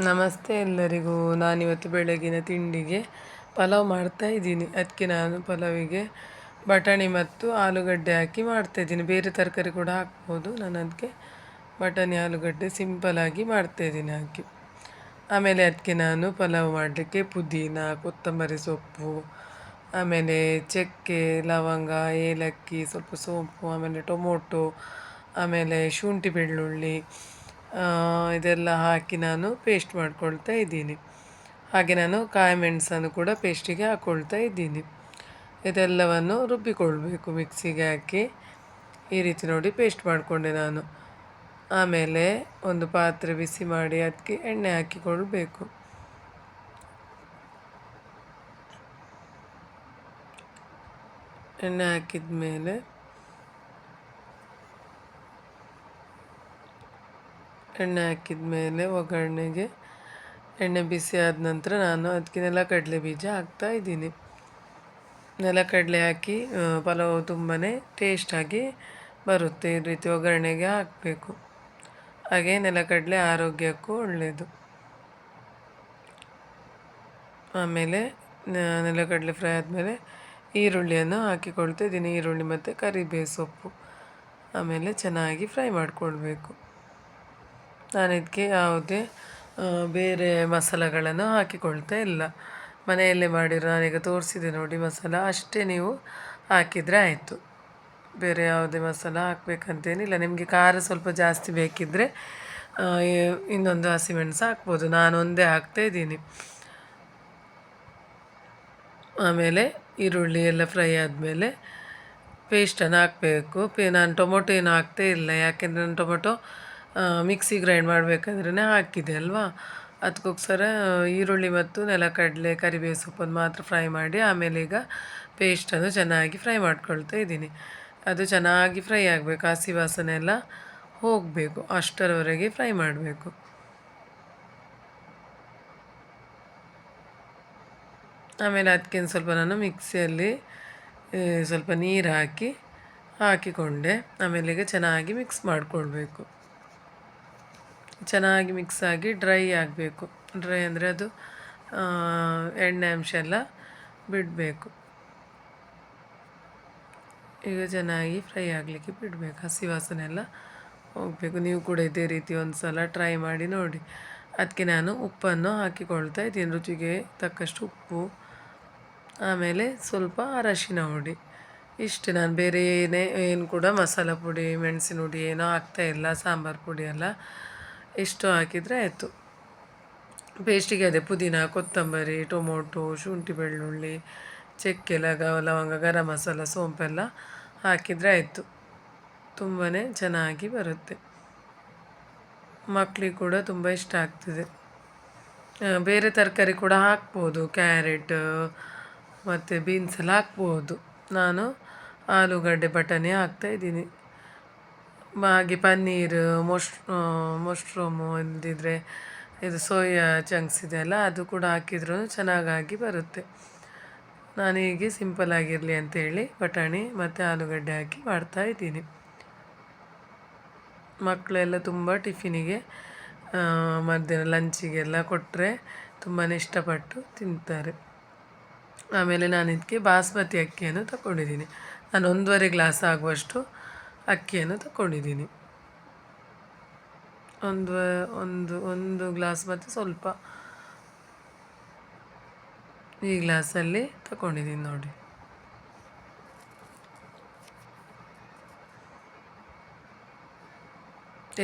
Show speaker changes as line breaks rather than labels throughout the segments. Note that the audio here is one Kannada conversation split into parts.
ನಮಸ್ತೆ ಎಲ್ಲರಿಗೂ. ನಾನಿವತ್ತು ಬೆಳಗಿನ ತಿಂಡಿಗೆ ಪಲಾವ್ ಮಾಡ್ತಾಯಿದ್ದೀನಿ. ಅದಕ್ಕೆ ನಾನು ಪಲಾವಿಗೆ ಬಟಾಣಿ ಮತ್ತು ಆಲೂಗಡ್ಡೆ ಹಾಕಿ ಮಾಡ್ತಾಯಿದ್ದೀನಿ. ಬೇರೆ ತರಕಾರಿ ಕೂಡ ಹಾಕ್ಬೋದು. ನಾನು ಅದಕ್ಕೆ ಬಟಾಣಿ ಆಲೂಗಡ್ಡೆ ಸಿಂಪಲಾಗಿ ಮಾಡ್ತಾಯಿದ್ದೀನಿ ಹಾಕಿ. ಆಮೇಲೆ ಅದಕ್ಕೆ ನಾನು ಪಲಾವ್ ಮಾಡಲಿಕ್ಕೆ ಪುದೀನ, ಕೊತ್ತಂಬರಿ ಸೊಪ್ಪು, ಆಮೇಲೆ ಚಕ್ಕೆ, ಲವಂಗ, ಏಲಕ್ಕಿ, ಸ್ವಲ್ಪ ಸೋಂಪು, ಆಮೇಲೆ ಟೊಮೊಟೊ, ಆಮೇಲೆ ಶುಂಠಿ ಬೆಳ್ಳುಳ್ಳಿ ಇದೆಲ್ಲ ಹಾಕಿ ನಾನು ಪೇಸ್ಟ್ ಮಾಡ್ಕೊಳ್ತಾ ಇದ್ದೀನಿ. ಹಾಗೆ ನಾನು ಕಾಯಿ ಮೆಣಸನ್ನು ಕೂಡ ಪೇಸ್ಟಿಗೆ ಹಾಕ್ಕೊಳ್ತಾ ಇದ್ದೀನಿ. ಇದೆಲ್ಲವನ್ನು ರುಬ್ಬಿಕೊಳ್ಬೇಕು ಮಿಕ್ಸಿಗೆ ಹಾಕಿ. ಈ ರೀತಿ ನೋಡಿ ಪೇಸ್ಟ್ ಮಾಡಿಕೊಂಡೆ ನಾನು. ಆಮೇಲೆ ಒಂದು ಪಾತ್ರೆ ಬಿಸಿ ಮಾಡಿ ಅದಕ್ಕೆ ಎಣ್ಣೆ ಹಾಕಿಕೊಳ್ಬೇಕು. ಎಣ್ಣೆ ಹಾಕಿದ ಮೇಲೆ ಒಗ್ಗರಣೆಗೆ ಎಣ್ಣೆ ಬಿಸಿ ಆದ ನಂತರ ನಾನು ಅದಕ್ಕೆ ನೆಲಕಡಲೆ ಬೀಜ ಹಾಕ್ತಾ ಇದ್ದೀನಿ. ನೆಲಕಡಲೆ ಹಾಕಿ ಪಲಾವ್ ತುಂಬಾ ಟೇಸ್ಟಾಗಿ ಬರುತ್ತೆ. ಈ ರೀತಿ ಒಗ್ಗರಣೆಗೆ ಹಾಕಬೇಕು. ಹಾಗೆ ನೆಲಕಡಲೆ ಆರೋಗ್ಯಕ್ಕೂ ಒಳ್ಳೆಯದು. ಆಮೇಲೆ ನೆಲಕಡಲೆ ಫ್ರೈ ಆದಮೇಲೆ ಈರುಳ್ಳಿಯನ್ನು ಹಾಕಿಕೊಳ್ತಾ ಇದ್ದೀನಿ. ಈರುಳ್ಳಿ ಮತ್ತು ಕರಿಬೇವು ಸೊಪ್ಪು ಆಮೇಲೆ ಚೆನ್ನಾಗಿ ಫ್ರೈ ಮಾಡಿಕೊಳ್ಬೇಕು. ನಾನು ಇದಕ್ಕೆ ಯಾವುದೇ ಬೇರೆ ಮಸಾಲೆಗಳನ್ನು ಹಾಕಿಕೊಳ್ತಾ ಇಲ್ಲ. ಮನೆಯಲ್ಲೇ ಮಾಡಿರೋ ನಾನೀಗ ತೋರಿಸಿದೆ ನೋಡಿ ಮಸಾಲ, ಅಷ್ಟೇ ನೀವು ಹಾಕಿದರೆ ಆಯಿತು. ಬೇರೆ ಯಾವುದೇ ಮಸಾಲ ಹಾಕಬೇಕಂತೇನಿಲ್ಲ. ನಿಮಗೆ ಖಾರ ಸ್ವಲ್ಪ ಜಾಸ್ತಿ ಬೇಕಿದ್ದರೆ ಇನ್ನೊಂದು ಹಸಿಮೆಣಸು ಹಾಕ್ಬೋದು. ನಾನು ಒಂದೇ ಹಾಕ್ತಾಯಿದ್ದೀನಿ. ಆಮೇಲೆ ಈರುಳ್ಳಿ ಎಲ್ಲ ಫ್ರೈ ಆದಮೇಲೆ ಪೇಸ್ಟನ್ನು ಹಾಕಬೇಕು. ನಾನು ಟೊಮೊಟೊ ಏನು ಹಾಕ್ತೇ ಇಲ್ಲ, ಯಾಕೆಂದರೆ ನಾನು ಟೊಮೊಟೊ ಮಿಕ್ಸಿ ಗ್ರೈಂಡ್ ಮಾಡಬೇಕಾದ್ರೆ ಹಾಕಿದೆ ಅಲ್ವಾ. ಅದಕ್ಕೋಸ್ಕರ ಈರುಳ್ಳಿ ಮತ್ತು ನೆಲಕಡಲೆ ಕರಿಬೇವು ಸೊಪ್ಪನ್ನು ಮಾತ್ರ ಫ್ರೈ ಮಾಡಿ ಆಮೇಲೆ ಈಗ ಪೇಸ್ಟನ್ನು ಚೆನ್ನಾಗಿ ಫ್ರೈ ಮಾಡ್ಕೊಳ್ತಾ ಇದ್ದೀನಿ. ಅದು ಚೆನ್ನಾಗಿ ಫ್ರೈ ಆಗಬೇಕು, ಹಸಿ ವಾಸನೆ ಎಲ್ಲ ಹೋಗಬೇಕು, ಅಷ್ಟರವರೆಗೆ ಫ್ರೈ ಮಾಡಬೇಕು. ಆಮೇಲೆ ಅದಕ್ಕೆ ಸ್ವಲ್ಪ ನಾನು ಮಿಕ್ಸಿಯಲ್ಲಿ ಸ್ವಲ್ಪ ನೀರು ಹಾಕಿಕೊಂಡೆ. ಆಮೇಲೆ ಈಗ ಚೆನ್ನಾಗಿ ಮಿಕ್ಸ್ ಮಾಡಿಕೊಳ್ಬೇಕು. ಚೆನ್ನಾಗಿ ಮಿಕ್ಸ್ ಆಗಿ ಡ್ರೈ ಆಗಬೇಕು. ಡ್ರೈ ಅಂದರೆ ಅದು ಎಣ್ಣೆ ಅಂಶ ಎಲ್ಲ ಬಿಡಬೇಕು. ಈಗ ಚೆನ್ನಾಗಿ ಫ್ರೈ ಆಗಲಿಕ್ಕೆ ಬಿಡಬೇಕು, ಹಸಿ ವಾಸನೆ ಎಲ್ಲ ಹೋಗಬೇಕು. ನೀವು ಕೂಡ ಇದೇ ರೀತಿ ಒಂದು ಸಲ ಟ್ರೈ ಮಾಡಿ ನೋಡಿ. ಅದಕ್ಕೆ ನಾನು ಉಪ್ಪನ್ನು ಹಾಕಿಕೊಳ್ತಾ ಇದ್ದೀನಿ, ರುಚಿಗೆ ತಕ್ಕಷ್ಟು ಉಪ್ಪು, ಆಮೇಲೆ ಸ್ವಲ್ಪ ಅರಶಿನ ಹುಡಿ. ಇಷ್ಟು, ನಾನು ಬೇರೆ ಏನು ಕೂಡ ಮಸಾಲ ಪುಡಿ, ಮೆಣಸಿನ ಹುಡಿ ಏನೋ ಹಾಕ್ತಾಯಿಲ್ಲ, ಸಾಂಬಾರು ಪುಡಿ ಎಲ್ಲ ಇಷ್ಟು ಹಾಕಿದರೆ ಆಯಿತು. ಪೇಸ್ಟಿಗೆ ಅದೇ ಪುದೀನ, ಕೊತ್ತಂಬರಿ, ಟೊಮೊಟೊ, ಶುಂಠಿ ಬೆಳ್ಳುಳ್ಳಿ, ಚಕ್ಕೆ, ಲವಂಗ, ಗರಂ ಮಸಾಲ, ಸೋಂಪೆಲ್ಲ ಹಾಕಿದರೆ ಆಯಿತು. ತುಂಬಾ ಚೆನ್ನಾಗಿ ಬರುತ್ತೆ. ಮಕ್ಕಳಿಗೆ ಕೂಡ ತುಂಬ ಇಷ್ಟ ಆಗ್ತದೆ. ಬೇರೆ ತರಕಾರಿ ಕೂಡ ಹಾಕ್ಬೋದು, ಕ್ಯಾರೆಟ್ ಮತ್ತು ಬೀನ್ಸ್ ಎಲ್ಲ ಹಾಕ್ಬೋದು. ನಾನು ಆಲೂಗಡ್ಡೆ ಬಟಾಣಿ ಹಾಕ್ತಾಯಿದ್ದೀನಿ. ಹಾಗೆ ಪನ್ನೀರ್, ಮಶ್ರೂಮು ಇಲ್ಲದಿದ್ದರೆ ಇದು ಸೋಯಾ ಚಂಕ್ಸ್ ಇದೆಯಲ್ಲ, ಅದು ಕೂಡ ಹಾಕಿದ್ರೂ ಚೆನ್ನಾಗಿ ಬರುತ್ತೆ. ನಾನು ಹೀಗೆ ಸಿಂಪಲ್ಲಾಗಿರಲಿ ಅಂತೇಳಿ ಬಟಾಣಿ ಮತ್ತು ಆಲೂಗಡ್ಡೆ ಹಾಕಿ ಮಾಡ್ತಾಯಿದ್ದೀನಿ. ಮಕ್ಕಳೆಲ್ಲ ತುಂಬ ಟಿಫಿನಿಗೆ ಮಧ್ಯಾಹ್ನ ಲಂಚಿಗೆಲ್ಲ ಕೊಟ್ಟರೆ ತುಂಬಾ ಇಷ್ಟಪಟ್ಟು ತಿಂತಾರೆ. ಆಮೇಲೆ ನಾನು ಇದಕ್ಕೆ ಬಾಸ್ಮತಿ ಅಕ್ಕಿಯನ್ನು ತಗೊಂಡಿದ್ದೀನಿ. ನಾನು 1.5 ಗ್ಲಾಸ್ ಆಗುವಷ್ಟು ಅಕ್ಕಿಯನ್ನು ತಗೊಂಡಿದ್ದೀನಿ. ಒಂದು ಗ್ಲಾಸ್ ಮತ್ತು ಸ್ವಲ್ಪ ಈ ಗ್ಲಾಸಲ್ಲಿ ತಗೊಂಡಿದ್ದೀನಿ ನೋಡಿ.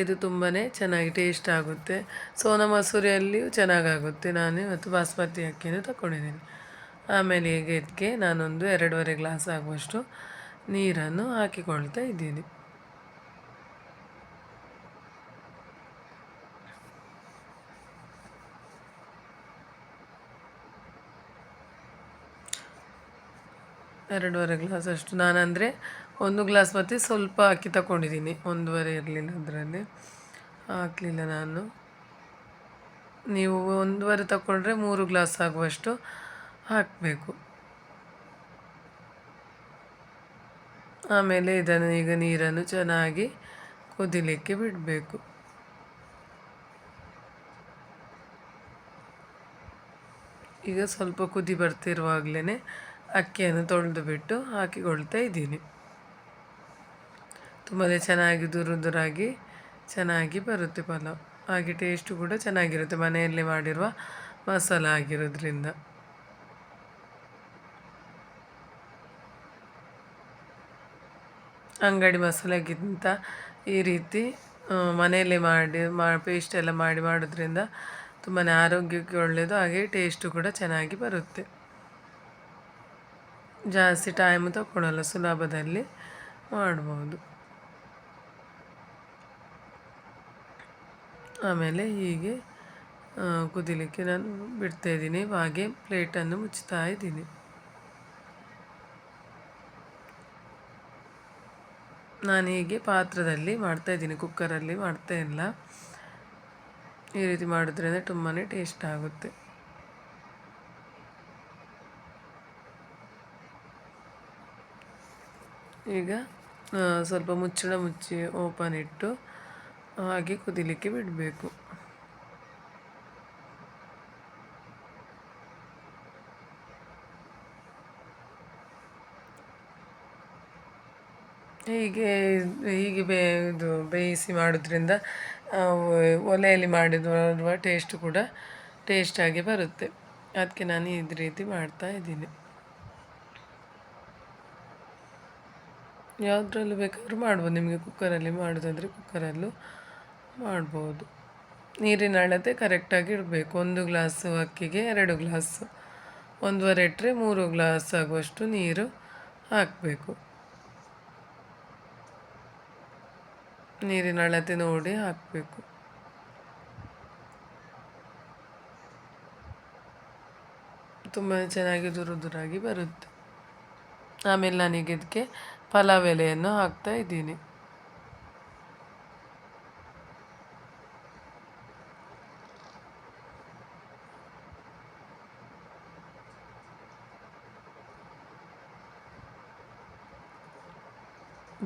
ಇದು ತುಂಬಾ ಚೆನ್ನಾಗಿ ಟೇಸ್ಟ್ ಆಗುತ್ತೆ. ಸೋನಾ ಮಸೂರಿಯಲ್ಲಿಯೂ ಚೆನ್ನಾಗಾಗುತ್ತೆ. ನಾನು ಇವತ್ತು ಬಾಸ್ಮತಿ ಅಕ್ಕಿಯನ್ನು ತಗೊಂಡಿದ್ದೀನಿ. ಆಮೇಲೆ ಈಗ ಇದಕ್ಕೆ ನಾನೊಂದು 2.5 ಗ್ಲಾಸ್ ಆಗುವಷ್ಟು ನೀರನ್ನು ಹಾಕಿಕೊಳ್ತಾ ಇದ್ದೀನಿ. ಎರಡೂವರೆ ಗ್ಲಾಸ್ ಅಷ್ಟು, ನಾನಂದರೆ 1 ಗ್ಲಾಸ್ ಮತ್ತು ಸ್ವಲ್ಪ ಅಕ್ಕಿ ತಗೊಂಡಿದ್ದೀನಿ. 1.5 ಇರಲಿಲ್ಲ, ಅದರಲ್ಲಿ ಹಾಕಲಿಲ್ಲ ನಾನು. ನೀವು 1.5 ತಗೊಂಡ್ರೆ 3 ಗ್ಲಾಸ್ ಆಗುವಷ್ಟು ಹಾಕಬೇಕು. ಆಮೇಲೆ ಇದನ್ನು ಈಗ ನೀರನ್ನು ಚೆನ್ನಾಗಿ ಕುದಿಲಿಕ್ಕೆ ಬಿಡಬೇಕು. ಈಗ ಸ್ವಲ್ಪ ಕುದಿ ಬರ್ತಿರುವಾಗಲೇ ಅಕ್ಕಿಯನ್ನು ತೊಳೆದು ಬಿಟ್ಟು ಹಾಕಿಕೊಳ್ತಾ ಇದ್ದೀನಿ. ತುಂಬಾ ಚೆನ್ನಾಗಿ ದುರಾಗಿ ಚೆನ್ನಾಗಿ ಬರುತ್ತೆ ಪಲಾವ್. ಹಾಗೆ ಟೇಸ್ಟು ಕೂಡ ಚೆನ್ನಾಗಿರುತ್ತೆ, ಮನೆಯಲ್ಲೇ ಮಾಡಿರುವ ಮಸಾಲ ಆಗಿರೋದ್ರಿಂದ. ಅಂಗಡಿ ಮಸಾಲೆಗಿಂತ ಈ ರೀತಿ ಮನೆಯಲ್ಲೇ ಪೇಸ್ಟ್ ಎಲ್ಲ ಮಾಡೋದ್ರಿಂದ ತುಂಬಾ ಆರೋಗ್ಯಕ್ಕೆ ಒಳ್ಳೆಯದು, ಹಾಗೆ ಟೇಸ್ಟು ಕೂಡ ಚೆನ್ನಾಗಿ ಬರುತ್ತೆ. ಜಾಸ್ತಿ ಟೈಮ್ ತಗೊಳ್ಳಲ್ಲ, ಸುಲಭದಲ್ಲಿ ಮಾಡ್ಬೋದು. ಆಮೇಲೆ ಹೀಗೆ ಕುದಿಲಿಕ್ಕೆ ನಾನು ಬಿಡ್ತಾ ಇದ್ದೀನಿ, ಹಾಗೆ ಪ್ಲೇಟನ್ನು ಮುಚ್ತಾ ಇದ್ದೀನಿ. ನಾನು ಹೀಗೆ ಪಾತ್ರದಲ್ಲಿ ಮಾಡ್ತಾಯಿದ್ದೀನಿ, ಕುಕ್ಕರಲ್ಲಿ ಮಾಡ್ತಾ ಇಲ್ಲ. ಈ ರೀತಿ ಮಾಡೋದ್ರಿಂದ ತುಂಬಾ ಟೇಸ್ಟ್ ಆಗುತ್ತೆ. ಈಗ ಸ್ವಲ್ಪ ಮುಚ್ಚಳ ಮುಚ್ಚಿ ಓಪನ್ ಇಟ್ಟು ಹಾಗೆ ಕುದಿಲಿಕ್ಕೆ ಬಿಡಬೇಕು. ಹೀಗೆ ಹೀಗೆ ಇದು ಬೇಯಿಸಿ ಮಾಡೋದ್ರಿಂದ ಒಲೆಯಲ್ಲಿ ಮಾಡಿರುವ ಟೇಸ್ಟ್ ಕೂಡ ಟೇಸ್ಟಾಗಿ ಬರುತ್ತೆ. ಅದಕ್ಕೆ ನಾನು ಈ ರೀತಿ ಮಾಡ್ತಾ ಇದ್ದೀನಿ. ಯಾವುದ್ರಲ್ಲೂ ಬೇಕಾದರೂ ಮಾಡ್ಬೋದು, ನಿಮಗೆ ಕುಕ್ಕರಲ್ಲಿ ಮಾಡೋದಾದರೆ ಕುಕ್ಕರಲ್ಲೂ ಮಾಡ್ಬೋದು. ನೀರಿನ ಅಳತೆ ಕರೆಕ್ಟಾಗಿ ಇಡಬೇಕು. 1 ಗ್ಲಾಸು ಅಕ್ಕಿಗೆ 2 ಗ್ಲಾಸು, 1.5 ಇಟ್ಟರೆ 3 ಗ್ಲಾಸ್ ಆಗುವಷ್ಟು ನೀರು ಹಾಕಬೇಕು. ನೀರಿನ ಅಳತೆ ನೋಡಿ ಹಾಕಬೇಕು. ತುಂಬ ಚೆನ್ನಾಗಿ ದುರಾಗಿ ಬರುತ್ತೆ. ಆಮೇಲೆ ನಾನೀಗ ಇದಕ್ಕೆ ಪಲಾವ್ ಎಲೆಯನ್ನು ಹಾಕ್ತಾ ಇದ್ದೀನಿ.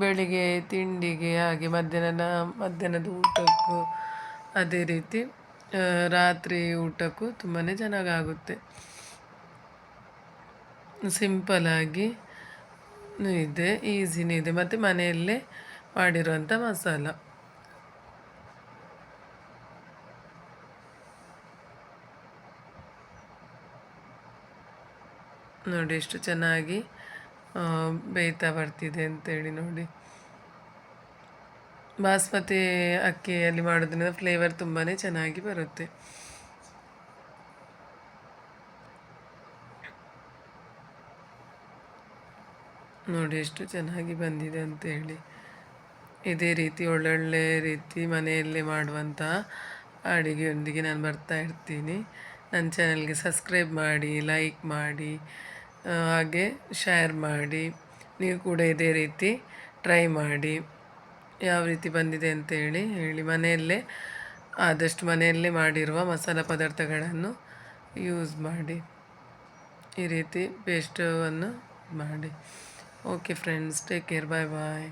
ಬೆಳಿಗ್ಗೆ ತಿಂಡಿಗೆ, ಹಾಗೆ ಮಧ್ಯಾಹ್ನದ ಊಟಕ್ಕೂ, ಅದೇ ರೀತಿ ರಾತ್ರಿ ಊಟಕ್ಕೂ ತುಂಬಾ ಚೆನ್ನಾಗಾಗುತ್ತೆ. ಸಿಂಪಲಾಗಿ ಇದೆ, ಈಸಿನೇ ಇದೆ, ಮತ್ತು ಮನೆಯಲ್ಲೇ ಮಾಡಿರುವಂಥ ಮಸಾಲ. ನೋಡಿ ಎಷ್ಟು ಚೆನ್ನಾಗಿ ಬೇಯ್ತಾ ಬರ್ತಿದೆ ಅಂತೇಳಿ. ನೋಡಿ, ಬಾಸ್ಮತಿ ಅಕ್ಕಿಯಲ್ಲಿ ಮಾಡೋದ್ರಿಂದ ಫ್ಲೇವರ್ ತುಂಬಾ ಚೆನ್ನಾಗಿ ಬರುತ್ತೆ. ನೋಡಿ ಎಷ್ಟು ಚೆನ್ನಾಗಿ ಬಂದಿದೆ ಅಂತೇಳಿ. ಇದೇ ರೀತಿ ಒಳ್ಳೊಳ್ಳೆ ರೀತಿ ಮನೆಯಲ್ಲೇ ಮಾಡುವಂತಹ ಅಡುಗೆಯೊಂದಿಗೆ ನಾನು ಬರ್ತಾ ಇರ್ತೀನಿ. ನನ್ನ ಚಾನಲ್ಗೆ ಸಬ್ಸ್ಕ್ರೈಬ್ ಮಾಡಿ, ಲೈಕ್ ಮಾಡಿ, ಹಾಗೆ ಶೇರ್ ಮಾಡಿ. ನೀವು ಕೂಡ ಇದೇ ರೀತಿ ಟ್ರೈ ಮಾಡಿ, ಯಾವ ರೀತಿ ಬಂದಿದೆ ಅಂತೇಳಿ ಹೇಳಿ. ಆದಷ್ಟು ಮನೆಯಲ್ಲೇ ಮಾಡಿರುವ ಮಸಾಲ ಪದಾರ್ಥಗಳನ್ನು ಯೂಸ್ ಮಾಡಿ, ಈ ರೀತಿ ಪೇಸ್ಟನ್ನು ಮಾಡಿ. ಓಕೆ ಫ್ರೆಂಡ್ಸ್, ಟೇಕ್ ಕೇರ್, ಬಾಯ್ ಬಾಯ್.